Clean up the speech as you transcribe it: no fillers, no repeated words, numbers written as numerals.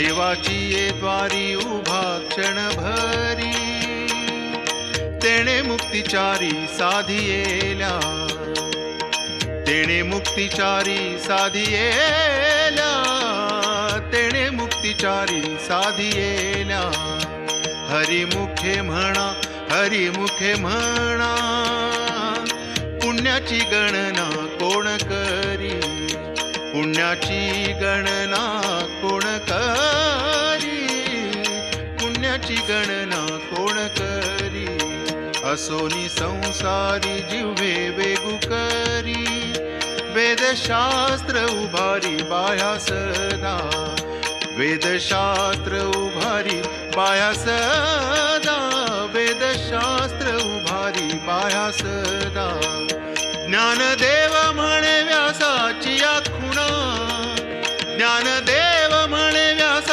देवाची ये द्वारी उभा क्षण भरी, तेणे मुक्तिचारी साधियेल्या, तेणे मुक्तिचारी साधियेल्या, तेणे मुक्तिचारी साधियेल्या. हरिमुखे म्हणा, हरिमुखे म्हणा, पुण्याची गणना कोण करी, पुण्याची गणना कोण करी, पुण्याची गणना कोण करी. असोनी संसारी जिव्हे वेगू करी, वेदशास्त्र उभारी बाह्या सदा, वेदशास्त्र उभारी बाह्या सदा, वेदशास्त्र उभारी बाह्या सदा. ज्ञानदेव म्हणे व्यासाची या खुणा, ज्ञानदेव